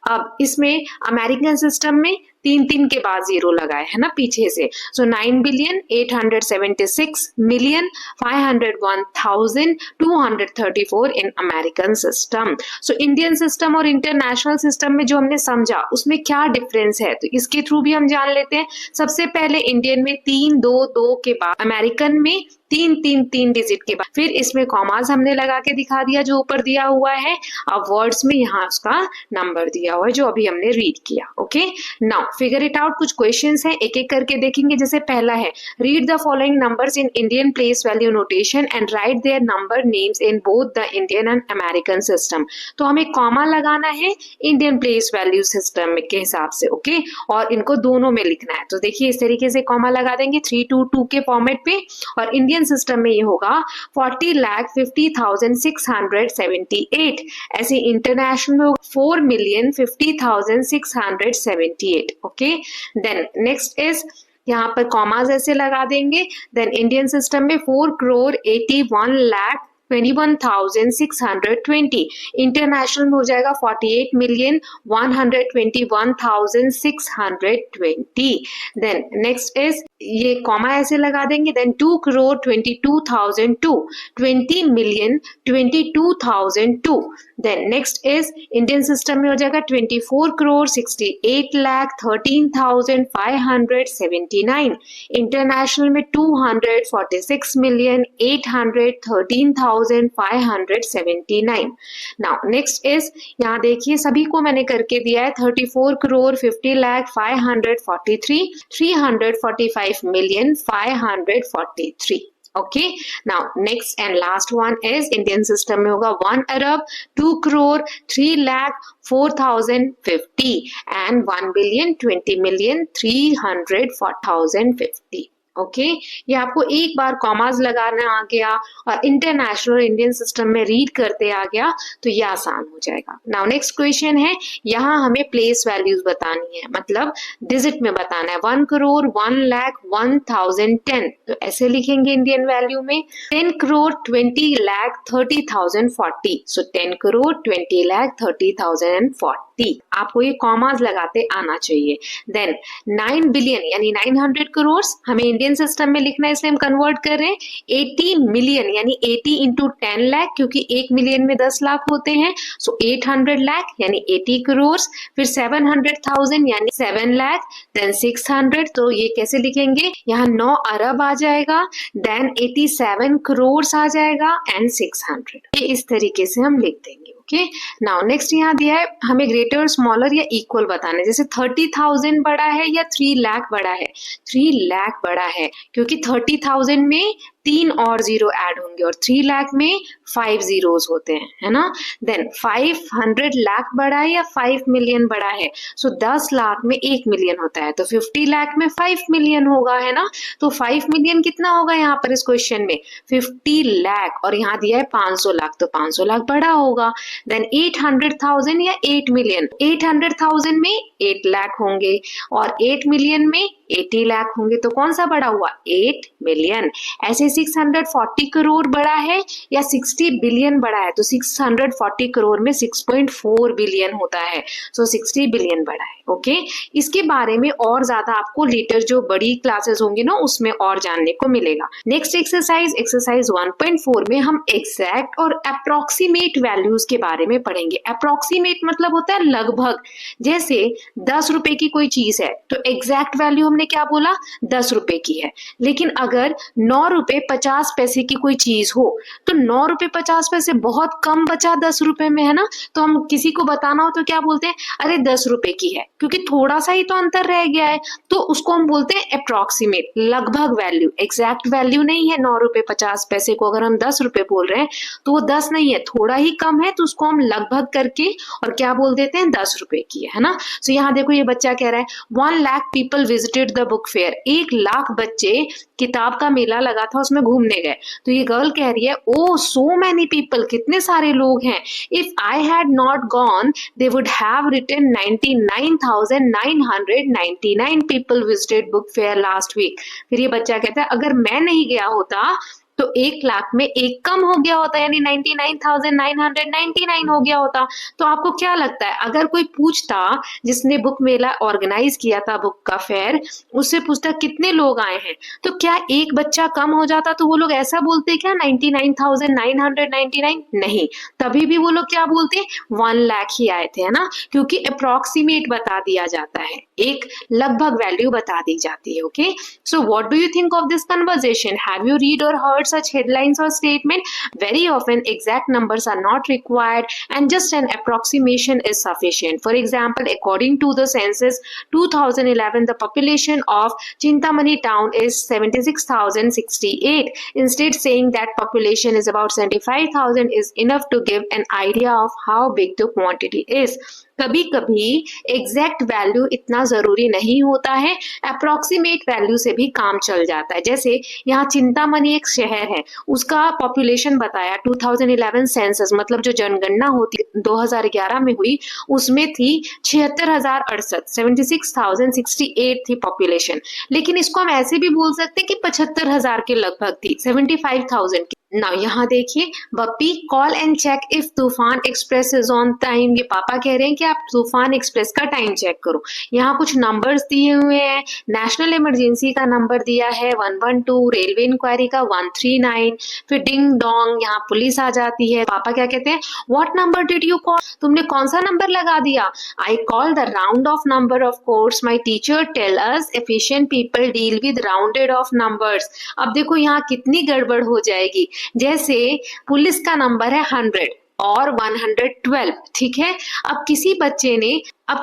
S1: अब इसमें अमेरिकन सिस्टम में 3 के बाद जीरो लगाए है ना पीछे से, सो 9,876,501,234 in American system. So Indian system और इंटरनेशनल सिस्टम में जो हमने समझा उसमें क्या डिफरेंस है, तो इसके थ्रू भी हम जान लेते हैं। सबसे पहले इंडियन में 3-2 के बाद, अमेरिकन में 3 डिजिट के बाद, फिर इसमें कॉमास हमने लगा के दिखा दिया जो ऊपर दिया हुआ है। अब वर्ड्स में यहाँ उसका नंबर दिया हुआ है जो अभी हमने रीड किया। Okay, now figure it out. कुछ क्वेश्चंस हैं, एक एक करके देखेंगे। जैसे पहला है read the following numbers in Indian place value notation and write their number names in both the Indian and American system. तो हमें कॉमा लगाना है इंडियन प्लेस वैल्यू सिस्टम के हिसाब से, ओके, और इनको दोनों में लिखना है। तो देखिए इस तरीके से कॉमा लगा देंगे 322 के फॉर्मेट पे, और इंडियन सिस्टम में ये होगा 40,50,678। ऐसे इंटरनेशनल में 4,50,678। ओके, देन नेक्स्ट इज यहाँ पर कॉमास ऐसे लगा देंगे। देन इंडियन सिस्टम में 4,81,21,620। इंटरनेशनल में हो जाएगा 48,121,620। देन नेक्स्ट इज ये कॉमा ऐसे लगा देंगे, then 2,22,002, 20,22,002। Then next is Indian system में हो जाएगा 24,68,13,579। इंटरनेशनल में 246,813,579। नाउ नेक्स्ट इज, यहाँ देखिए सभी को मैंने करके दिया है 34,50,05,543, 345,543। Okay, now next and last one is Indian system में होगा 1 अरब 2 crore 3 lakh 4,050 and 1 billion 20 million 304,050। Okay ये आपको एक बार कॉमास लगाना आ गया और इंटरनेशनल इंडियन सिस्टम में रीड करते आ गया तो ये आसान हो जाएगा। नाउ नेक्स्ट क्वेश्चन है, यहाँ हमें प्लेस वैल्यूज बतानी है, मतलब डिजिट में बताना है। 1 करोड़ 1 लाख 1,010 तो ऐसे लिखेंगे इंडियन वैल्यू में। 10 करोड़ 20 लाख 30,040 सो 10 करोड़ 20 लाख 30,040। आपको ये कॉमास लगाते आना चाहिए। देन 9 बिलियन यानी 900 करोड़ हमें इंडियन सिस्टम में लिखना है, इसलिए हम कन्वर्ट कर रहे हैं। 80 मिलियन यानी 80 इंटू 10 लाख, क्योंकि 1 मिलियन में 10 लाख होते हैं, सो 800 लाख यानी 80 करोड़। फिर 700,000 यानी 7 लाख, देन 600 तो ये कैसे लिखेंगे, यहाँ 9 अरब आ जाएगा, देन 87 करोड़ आ जाएगा एंड 600। ये इस तरीके से हम लिख देंगे। ओके नाउ नेक्स्ट यहाँ दिया है हमें ग्रेटर स्मॉलर या इक्वल बताना है। जैसे 30,000 बड़ा है या 3 लाख बड़ा है। 3 लाख बड़ा है क्योंकि 30,000 में 3 और 0 ऐड होंगे और 3 लाख में 5 जीरोस होते हैं, है ना। देन 500 लाख बड़ा है या 5 मिलियन बड़ा है, सो 10 लाख में 1 मिलियन होता है, तो 50 लाख में 5 मिलियन होगा, है ना। तो 5 मिलियन कितना होगा यहाँ पर इस क्वेश्चन में 50 लाख, और यहाँ दिया है 500 लाख, तो 500 लाख बड़ा होगा। देन 800,000 या 8 मिलियन, 800,000 में 8 लाख होंगे और 8 मिलियन में 80 लाख होंगे, तो कौन सा बड़ा हुआ 8 मिलियन। ऐसे 640 करोड़ बड़ा है या 60 बिलियन बड़ा है, तो 640 करोड़ में 6.4 बिलियन होता है, सो 60 बिलियन बड़ा है। ओके इसके बारे में और ज्यादा आपको लेटर जो बड़ी क्लासेस होंगी ना उसमें और जानने को मिलेगा। नेक्स्ट एक्सरसाइज 1.4 में हम एग्जैक्ट और अप्रोक्सीमेट वैल्यूज के बारे में पढ़ेंगे। अप्रोक्सीमेट मतलब होता है लगभग, जैसे 10 रुपए की कोई चीज है तो एग्जैक्ट वैल्यू हमने क्या बोला 10 रुपए की है, लेकिन अगर 9 रुपए 50 पैसे की कोई चीज हो तो 9 रुपए 50 पैसे बहुत कम बचा 10 रुपए में, है ना। तो हम किसी को बताना हो तो क्या बोलते हैं, अरे 10 रुपए की है, क्योंकि थोड़ा सा ही तो अंतर रह गया है, तो उसको हम बोलते हैं अप्रोक्सीमेट, लगभग वैल्यू। एग्जैक्ट वैल्यू नहीं है 9 रुपए 50 पैसे को, अगर हम 10 रुपए बोल रहे हैं तो वो 10 नहीं है, थोड़ा ही कम है, तो उसको हम लगभग करके और क्या बोल देते हैं 10 रुपए की है ना। सो यहाँ देखो ये बच्चा कह रहा है 1 lakh people visited the book fair, 1 lakh बच्चे किताब का मेला लगा था उसमें घूमने गए। तो ये गर्ल कह रही है ओ सो मैनी पीपल, कितने सारे लोग हैं। If I had not gone they would have written 99,999 people visited book fair last week. फिर ये बच्चा कहता है अगर मैं नहीं गया होता तो 1 लाख में 1 कम हो गया होता, यानी 99,999 हो गया होता। तो आपको क्या लगता है अगर कोई पूछता जिसने बुक मेला ऑर्गेनाइज किया था, बुक का फेयर, उससे पूछता कितने लोग आए हैं, तो क्या एक बच्चा कम हो जाता, तो वो लोग ऐसा बोलते क्या 99,999? नहीं, तभी भी वो लोग क्या बोलते 1 लाख ही आए थे, है ना, क्योंकि अप्रोक्सीमेट बता दिया जाता है, एक लगभग वैल्यू बता दी जाती है। Okay so what do you think of this conversation? Have you read और heard such headlines or statement? Very often exact numbers are not required and just an approximation is sufficient. For example, according to the census 2011, the population of Chintamani town is 76,068. Instead saying that population is about 75,000 is enough to give an idea of how big the quantity is. कभी कभी एग्जैक्ट वैल्यू इतना जरूरी नहीं होता है, अप्रोक्सीमेट वैल्यू से भी काम चल जाता है। जैसे यहाँ चिंतामणि एक शहर है, उसका पॉपुलेशन बताया 2011 सेंसस, मतलब जो जनगणना होती 2011 में हुई उसमें थी 76,068, 76,068 थी पॉपुलेशन। लेकिन इसको हम ऐसे भी बोल सकते हैं कि 75,000 के लगभग थी, 75,000 की। नाउ यहाँ देखिए, Bappi call and check if Toofan Express is on time. ये पापा कह रहे हैं कि आप तूफान एक्सप्रेस का टाइम चेक करो। यहाँ कुछ नंबर्स दिए हुए हैं, नेशनल इमरजेंसी का नंबर दिया है 112, रेलवे इंक्वायरी का 139, फिर डिंग डोंग यहाँ पुलिस आ जाती है। पापा क्या कहते हैं, what number did you call, तुमने कौन सा नंबर लगा दिया। I call the round off number, of course my teacher tell us efficient people deal with rounded off numbers. अब देखो यहाँ कितनी गड़बड़ हो जाएगी, जैसे पुलिस का नंबर है 100 और 112, ठीक है। अब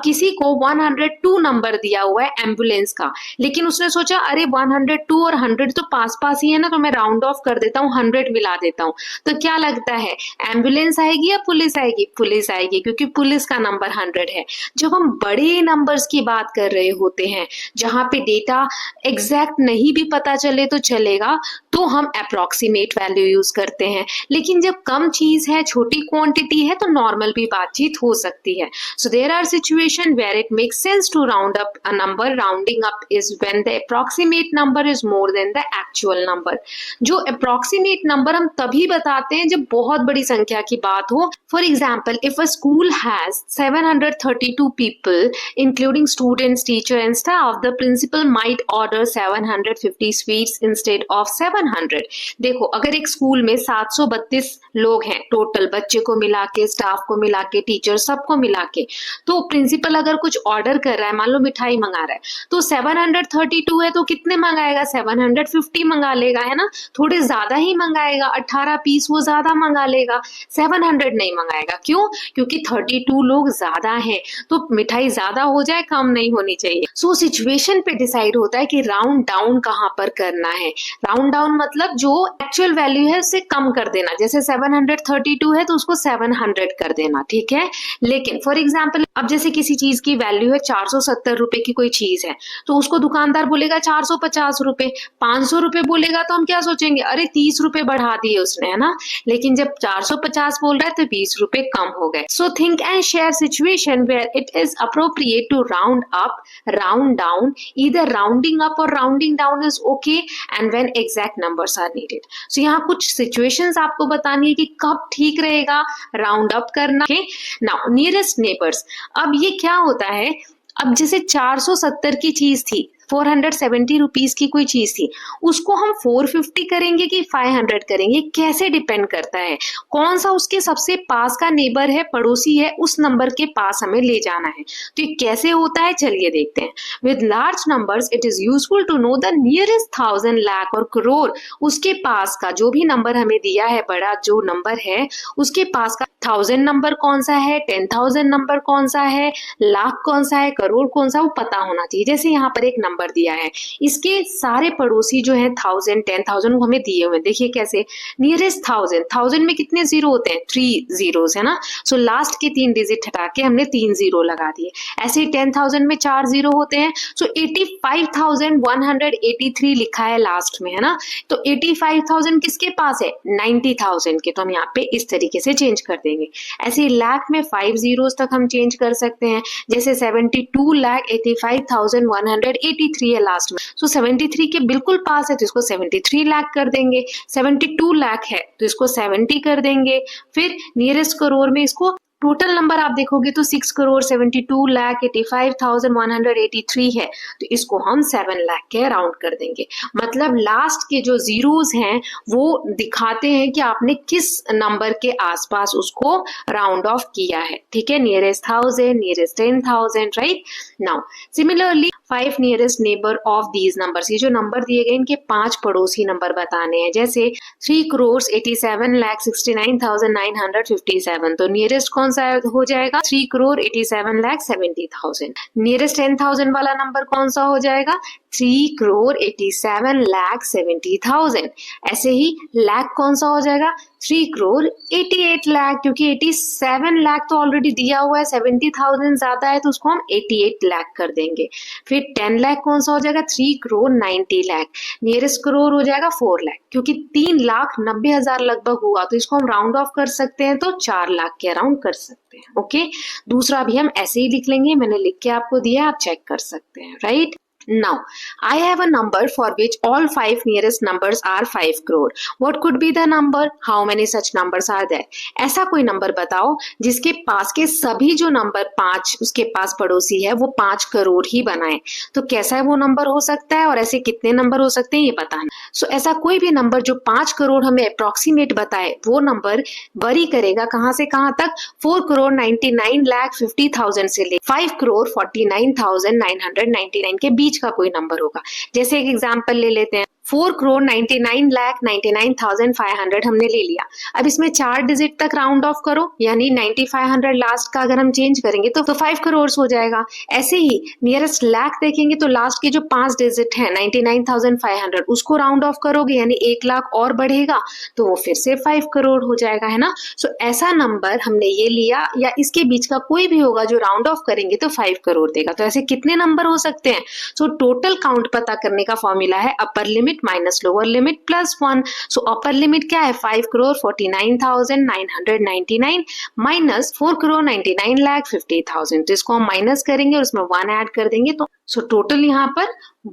S1: किसी को 102 नंबर दिया हुआ है एम्बुलेंस का, लेकिन उसने सोचा अरे 102 और 100 तो पास पास ही है ना, तो मैं राउंड ऑफ कर देता हूँ, 100 मिला देता हूँ। तो क्या लगता है, एम्बुलेंस आएगी या पुलिस आएगी? पुलिस आएगी, क्योंकि पुलिस का नंबर 100 है। जब हम बड़े नंबर्स की बात कर रहे होते हैं, जहां पे डेटा एग्जैक्ट नहीं भी पता चले तो चलेगा, तो हम अप्रोक्सीमेट वैल्यू यूज करते हैं। लेकिन जब कम चीज है, छोटी क्वांटिटी है, तो नॉर्मल भी बातचीत हो सकती है। So there are situation where it makes sense to round up a number. Rounding up is when the approximate number is more than the actual number. जो अप्रोक्सीमेट नंबर हम तभी बताते हैं जब बहुत बड़ी संख्या की बात हो। For example, if a school has 732 people including students, teacher and staff, the principal might order 750 sweets instead of 700। देखो, अगर एक स्कूल में 732 लोग हैं टोटल, बच्चे को मिला के, स्टाफ को मिला के, टीचर सबको मिला के, तो प्रिंसिपल अगर कुछ ऑर्डर कर रहा है, मान लो मिठाई मंगा रहा है, तो 732 है तो कितने मंगाएगा, 750 मंगा लेगा, है ना। थोड़े ज्यादा ही मंगाएगा, 18 पीस वो ज्यादा मंगा लेगा, 700 नहीं मंगाएगा। क्यों? क्योंकि 32 लोग ज्यादा हैं, तो मिठाई ज्यादा हो जाए, कम नहीं होनी चाहिए। सो सिचुएशन पे डिसाइड होता है कि राउंड डाउन कहां पर करना है। राउंड डाउन मतलब जो एक्चुअल वैल्यू है उससे कम कर देना, जैसे 732 है तो उसको 700 कर देना, ठीक है। लेकिन फॉर एग्जाम्पल, अब जैसे किसी चीज की वैल्यू है 470 रुपए की कोई चीज है, तो उसको दुकानदार बोलेगा 450 रुपए, 500 रुपए बोलेगा तो हम क्या सोचेंगे, अरे 30 रुपए बढ़ा दिए उसने, है ना। लेकिन जब 450 बोल रहा है तो 20 रुपए कम हो गए। So think and share situation where it is appropriate to round up, round down, either rounding up or rounding down is okay, and when exact numbers are needed। so यहाँ कुछ situations आपको बतानी है कि कब ठीक रहेगा राउंड अप करना। नाउ नियरेस्ट नेबर्स, अब ये क्या होता है, अब जैसे 470 की चीज थी, 470 रुपीज की कोई चीज थी, उसको हम 450 करेंगे कि 500 करेंगे, कैसे डिपेंड करता है, कौन सा उसके सबसे पास का नेबर है, पड़ोसी है, उस नंबर के पास हमें ले जाना है। तो ये कैसे होता है, चलिए देखते हैं। With large numbers it is useful to know the nearest 1000, lakh और करोड़, उसके पास का जो भी नंबर हमें दिया है, बड़ा जो नंबर है उसके पास का 1000 नंबर कौन सा है, 10,000 नंबर कौन सा है, लाख कौन सा है, करोड़ कौन सा, वो पता होना चाहिए। जैसे यहाँ पर एक नंबर दिया है, इसके सारे पड़ोसी जो है 1000, 10,000 वो हमें दिए हुए, देखिए कैसे, नियरेस्ट 1000 में कितने जीरो होते हैं, 3 जीरोस, है ना। सो लास्ट के 3 डिजिट हटा के हमने 3 जीरो लगा दिए। ऐसे ही 10,000 में 4 जीरो होते हैं, सो 85,183 लिखा है लास्ट में, है ना। तो 85,000 किसके पास है, 90,000 के, तो हम यहाँ पे इस तरीके से चेंज कर देंगे। ऐसे लाख में 5 जीरोस तक हम चेंज कर सकते हैं, जैसे 72,85,183 है लास्ट में, सो 73 के बिल्कुल पास है तो इसको 73 लाख कर देंगे, 72 लाख है तो इसको 70 कर देंगे। फिर नियरेस्ट करोड़ में इसको टोटल नंबर आप देखोगे तो 6,72,85,183 है, तो इसको हम 7 लाख के राउंड कर देंगे। मतलब लास्ट के जो जीरोस हैं वो दिखाते हैं कि आपने किस नंबर के आसपास उसको राउंड ऑफ किया है, ठीक है। Nearest 1000, nearest 10,000, right. Now similarly 5 nearest neighbour of these numbers, ये जो नंबर दिए गए इनके 5 पड़ोसी नंबर बताने हैं, जैसे 3,87,69,957, तो नियरेस्ट कौन सा हो जाएगा, 3,87,70,000। नियरेस्ट 10,000 वाला नंबर कौन सा हो जाएगा, 3,87,70,000। ऐसे ही लाख कौन सा हो जाएगा, 3,88 लाख, क्योंकि 87 लाख तो ऑलरेडी दिया हुआ है, 70,000 ज्यादा है तो उसको हम 88 लाख कर देंगे। फिर 10 लाख कौन सा हो जाएगा, 3,90 लाख। नियरेस्ट करोड़ हो जाएगा 4 लाख, क्योंकि 3,90,000 लगभग हुआ तो इसको हम राउंड ऑफ कर सकते हैं, तो 4 लाख के अराउंड कर सकते हैं। ओके, दूसरा भी हम ऐसे ही लिख लेंगे, मैंने लिख के आपको दिया, आप चेक कर सकते हैं, right. Now, I have a number for which all 5 nearest numbers are 5 crore. What could be the number? How many such numbers are there? ऐसा कोई नंबर बताओ जिसके पास के सभी जो नंबर 5 उसके पास पड़ोसी है वो 5 करोड़ ही बनाए। तो कैसा है वो नंबर हो सकता है और ऐसे कितने नंबर हो सकते हैं ये बताना। सो ऐसा कोई भी नंबर जो 5 करोड़ हमें अप्रोक्सीमेट बताए वो नंबर वरी करेगा कहां से कहां तक? 4 करोड़ 99,50,000 से ले 5 करोड़ 49,999 के बीच का कोई नंबर होगा। जैसे एक एग्जांपल ले लेते हैं, 4 करोड़ 99,99,500 हमने ले लिया। अब इसमें 4 डिजिट तक राउंड ऑफ करो, यानी 9500 लास्ट का अगर हम चेंज करेंगे तो 5 करोड़ हो जाएगा। ऐसे ही नियरेस्ट लाख देखेंगे तो लास्ट के जो 5 डिजिट है 99,500 उसको राउंड ऑफ करोगे यानी 1 लाख और बढ़ेगा तो वो फिर से 5 करोड़ हो जाएगा, है ना। सो ऐसा नंबर हमने ये लिया या इसके बीच का कोई भी होगा जो राउंड ऑफ करेंगे तो 5 करोड़ देगा। तो ऐसे कितने नंबर हो सकते हैं? सो टोटल काउंट पता करने का फॉर्मूला है upper limit minus lower limit plus 1। सो अपर लिमिट क्या है? 5 करोड़ 49,999 माइनस 4 करोड़ 99,50,000। तो इसको हम माइनस करेंगे और उसमें 1 ऐड कर देंगे तो टोटल यहाँ पर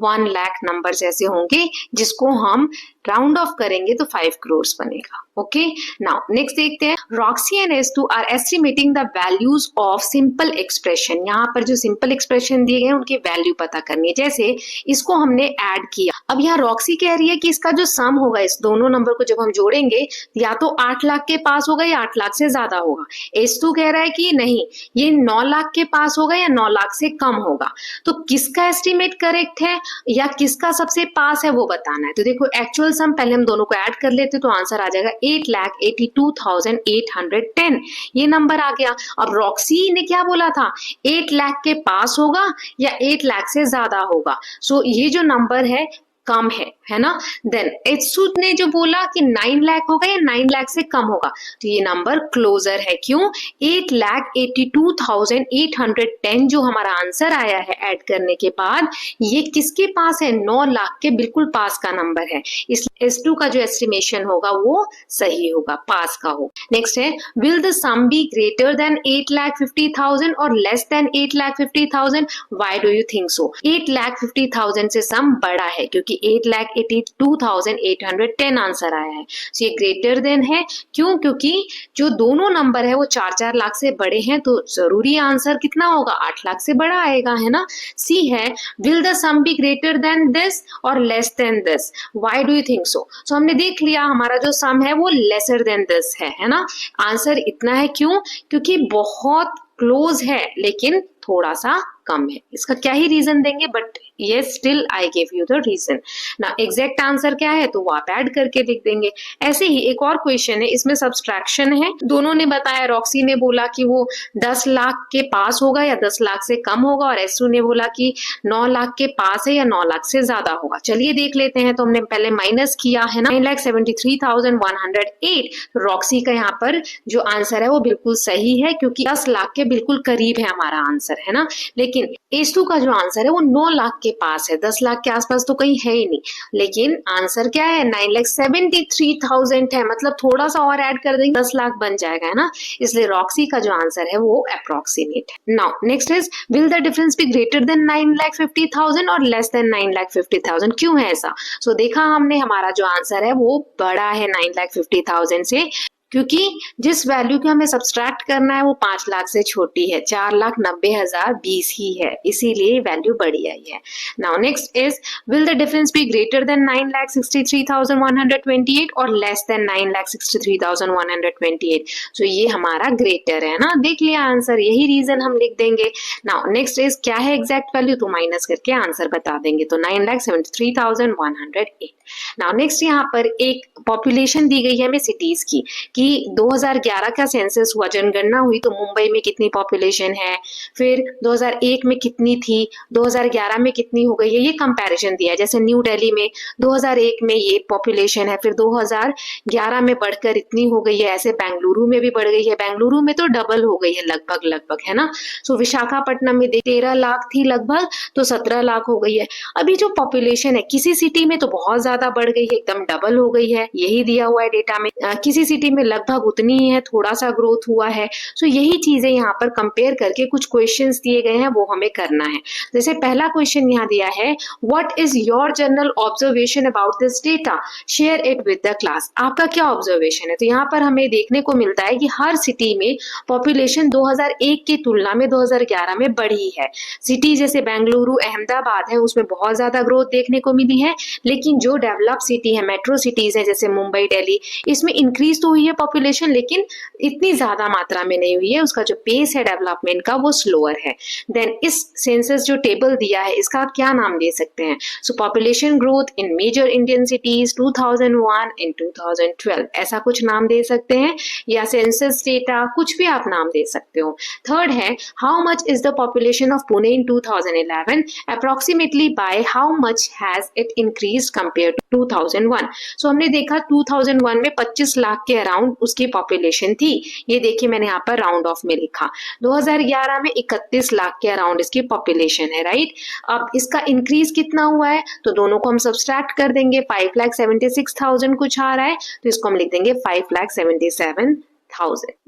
S1: 1 लाख नंबर्स ऐसे होंगे जिसको हम राउंड ऑफ करेंगे तो 5 करोड़ बनेगा। ओके, नाउ नेक्स्ट देखते हैं। Roxie and S2 are estimating the values of simple expression. यहाँ पर जो सिंपल एक्सप्रेशन दिए गए उनकी वैल्यू पता करनी है। जैसे इसको हमने ऐड किया, अब यहाँ रॉक्सी कह रही है कि इसका जो सम होगा इस दोनों नंबर को जब हम जोड़ेंगे या तो 8 लाख के पास होगा या 8 लाख से ज्यादा होगा। S2 कह रहा है कि नहीं, ये 9 लाख के पास होगा या 9 लाख से कम होगा। तो किसका एस्टिमेट करेक्ट है या किसका सबसे पास है वो बताना है। तो देखो एक्चुअल सम पहले हम दोनों को ऐड कर लेते तो आंसर आ जाएगा 8,82,810। ये नंबर आ गया। अब रॉक्सी ने क्या बोला था? 8 लाख के पास होगा या 8 लाख से ज्यादा होगा। सो ये जो नंबर है कम है ना। देन S2 ने जो बोला कि 9 लाख होगा या 9 लाख से कम होगा, तो ये नंबर क्लोजर है। क्यों? 8,82,810 जो हमारा आंसर आया है ऐड करने के बाद, ये किसके पास है? 9 लाख के बिल्कुल पास का नंबर है। इसलिए S2 का जो एस्टिमेशन होगा वो सही होगा, पास का हो। नेक्स्ट है, will the sum be greater than 8,50,000 और less than 8,50,000? Why do you think so? 8,50,000 से सम बड़ा है क्योंकि 8,82,810 आंसर आया है। सो ये ग्रेटर देन है। क्यों? क्योंकि जो दोनों नंबर है वो 4-4 लाख से बड़े हैं तो जरूरी आंसर कितना होगा? 8 लाख से बड़ा आएगा, है ना। सी है, will the sum be greater than this और less than this? Why do you think so? So हमने देख लिया हमारा जो सम है वो लेसर देन दिस है ना। आंसर इतना है। क्यों? क्योंकि बहुत क्लोज है लेकिन थोड़ा सा कम है। इसका क्या ही रीजन देंगे, बट ये still I give you the reason. ना एग्जैक्ट आंसर क्या है तो वो आप ऐड करके लिख देंगे। ऐसे ही एक और क्वेश्चन है, इसमें सब्सट्रैक्शन है। दोनों ने बताया, रॉक्सी ने बोला कि वो 10 लाख के पास होगा या 10 लाख से कम होगा और S2 ने बोला कि 9 लाख के पास है या 9 लाख से ज्यादा होगा। चलिए देख लेते हैं। तो हमने पहले माइनस किया है ना, 9,73,108। रॉक्सी का यहाँ पर जो आंसर है वो बिल्कुल सही है क्योंकि 10 लाख के बिल्कुल करीब है हमारा आंसर, है ना। लेकिन S2 का जो आंसर है वो 9 लाख के पास है, 10 लाख के आसपास तो कहीं है ही नहीं। लेकिन आंसर क्या है? 9,73,000 है, मतलब थोड़ा सा और ऐड कर देंगे 10 लाख बन जाएगा, है ना। इसलिए रॉक्सी का जो आंसर है वो अप्रोक्सीमेट है। Now next is, will the difference B greater then 9,50,000 और लेस देन 9,50,000? क्यों है ऐसा? सो देखा हमने, हमारा जो आंसर है वो बड़ा है 9,50,000 से, क्योंकि जिस वैल्यू को हमें सब्सट्रैक्ट करना है वो 5 लाख से छोटी है, 4,90,020 ही है, इसीलिए वैल्यू बड़ी आई है। Now next is, will the difference B greater then 9,63,128 और लेस देन 9,63,128? सो ये हमारा ग्रेटर है ना। देख लिया आंसर, यही रीजन हम लिख देंगे। नाउ नेक्स्ट इज, क्या है एग्जैक्ट वैल्यू तो माइनस करके आंसर बता देंगे, तो 9,73,108। नाउ नेक्स्ट यहाँ पर एक पॉपुलेशन दी गई है हमें सिटीज की कि 2011 का सेंसस हुआ, जनगणना हुई, तो मुंबई में कितनी पॉपुलेशन है, फिर 2001 में कितनी थी, 2011 में कितनी हो गई है, ये कंपैरिजन दिया है। जैसे न्यू दिल्ली में 2001 में ये पॉपुलेशन है, फिर 2011 में बढ़कर इतनी हो गई है। ऐसे बेंगलुरु में भी बढ़ गई है, बेंगलुरु में तो डबल हो गई है लगभग, है ना। सो विशाखापट्टनम में 13 लाख थी लगभग, तो 17 लाख हो गई है। अभी जो पॉपुलेशन है किसी सिटी में तो बहुत ज्यादा बढ़ गई है, एकदम डबल हो गई है, यही दिया हुआ है डेटा में। किसी सिटी में लगभग उतनी ही है, थोड़ा सा ग्रोथ हुआ है। सो यही चीजें यहाँ पर कंपेयर करके कुछ क्वेश्चंस दिए गए हैं, वो हमें करना है। जैसे पहला क्वेश्चन यहाँ दिया है, what is your general observation about this data, share it with the class. आपका क्या ऑब्जर्वेशन है? तो यहाँ पर हमें देखने को मिलता है कि हर सिटी में पॉपुलेशन 2001 की तुलना में 2011 में बढ़ी है। सिटी जैसे बेंगलुरु, अहमदाबाद है, उसमें बहुत ज्यादा ग्रोथ देखने को मिली है, लेकिन जो डेवलप सिटी है, मेट्रो सिटीज है जैसे मुंबई, दिल्ली, इसमें इंक्रीज तो हुई है पॉपुलेशन, लेकिन इतनी ज्यादा मात्रा में नहीं हुई है। उसका जो पेस है डेवलपमेंट का वो स्लोअर है। देन इस सेंसस जो टेबल दिया है इसका आप क्या नाम दे सकते हैं? So population growth in major Indian cities 2001 in 2012, ऐसा कुछ नाम दे सकते हैं, या सेंसस डेटा, कुछ भी आप नाम दे सकते हो। थर्ड है, how much is the population of Pune in 2011, approximately by how much has it increase compare to 2001। सो हमने देखा 2001 में 25 लाख के अराउंड उसकी पॉपुलेशन थी, ये देखिए मैंने यहाँ पर राउंड ऑफ में लिखा। 2011 में 31 लाख के अराउंड इसकी पॉपुलेशन है, राइट। अब इसका इंक्रीज कितना हुआ है, तो दोनों को हम सब्सट्रैक्ट कर देंगे, 5,76,000 कुछ आ रहा है, तो इसको हम लिख देंगे 5,77,000।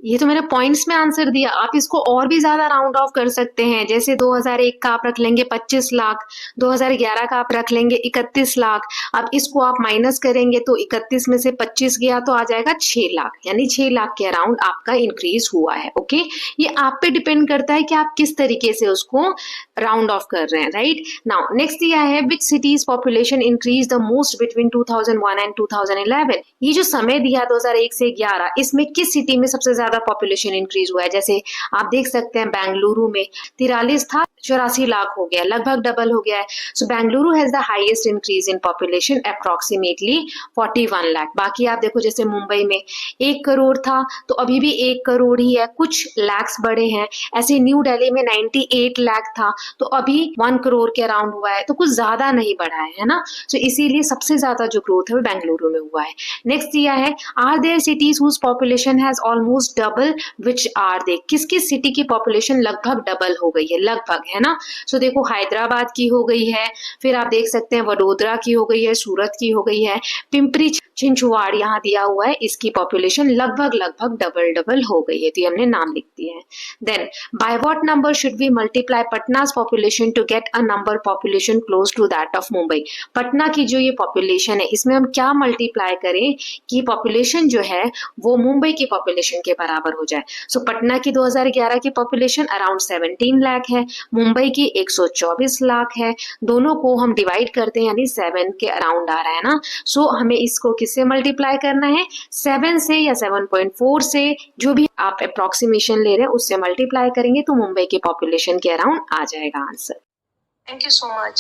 S1: ये तो मैंने पॉइंट्स में आंसर दिया, आप इसको और भी ज्यादा राउंड ऑफ कर सकते हैं। जैसे 2001 का आप रख लेंगे 25 लाख, 2011 का आप रख लेंगे 31 लाख। अब इसको आप माइनस करेंगे तो 31 में से 25 गया तो आ जाएगा 6 लाख, यानी 6 लाख के अराउंड आपका इंक्रीज हुआ है। ओके, ये आप पे डिपेंड करता है कि आप किस तरीके से उसको राउंड ऑफ कर रहे हैं, राइट। नाउ नेक्स्ट दिया है, विच cities population increase the most between 2001 and 2011। ये जो समय दिया 2001 से 11, इसमें किस सिटी में सबसे ज्यादा पॉपुलेशन इंक्रीज हुआ है? जैसे आप देख सकते हैं बेंगलुरु में 43 था, 84 लाख हो गया, लगभग डबल हो गया है। So Bengaluru has the highest increase in population, approximately 41 lakh. बाकी आप देखो जैसे मुंबई में 1 करोड़ था तो अभी भी 1 करोड़ ही है, कुछ लैक्स बढ़े हैं। ऐसे न्यू दिल्ली में 98 लाख था तो अभी 1 करोड़ के अराउंड हुआ है, तो कुछ ज्यादा नहीं बढ़ा है ना। सो इसीलिए सबसे ज्यादा जो ग्रोथ है वो बेंगलुरु में हुआ है। नेक्स्ट दिया है, are there cities whose population has almost double, which are they. किस किस सिटी की पॉपुलेशन लगभग डबल हो गई है, लगभग, है ना। सो देखो हैदराबाद की हो गई है, फिर आप देख सकते हैं वडोदरा की हो गई है, सूरत की हो गई है, पिंपरी चिंचवाड़ यहाँ दिया हुआ है, इसकी पॉपुलेशन लगभग लगभग डबल हो गई है, तो ये हमने नाम लिख दिए हैं। Then by what number should we multiply Patna's population to get a number population close to that of Mumbai. Patna की जो ये पॉपुलेशन है इसमें हम क्या मल्टीप्लाई करें कि पॉपुलेशन जो है वो मुंबई की पॉपुलेशन के बराबर हो जाए। सो पटना की 2011 की पॉपुलेशन अराउंड 17 लाख है, मुंबई की 124 लाख है, दोनों को हम डिवाइड करते हैं यानी 7 के अराउंड आ रहा है ना। सो हमें इसको किससे मल्टीप्लाई करना है, 7 से या 7.4 से, जो भी आप अप्रोक्सीमेशन ले रहे हैं उससे मल्टीप्लाई करेंगे तो मुंबई के पॉपुलेशन के अराउंड आ जाएगा answer.
S2: Thank you so much.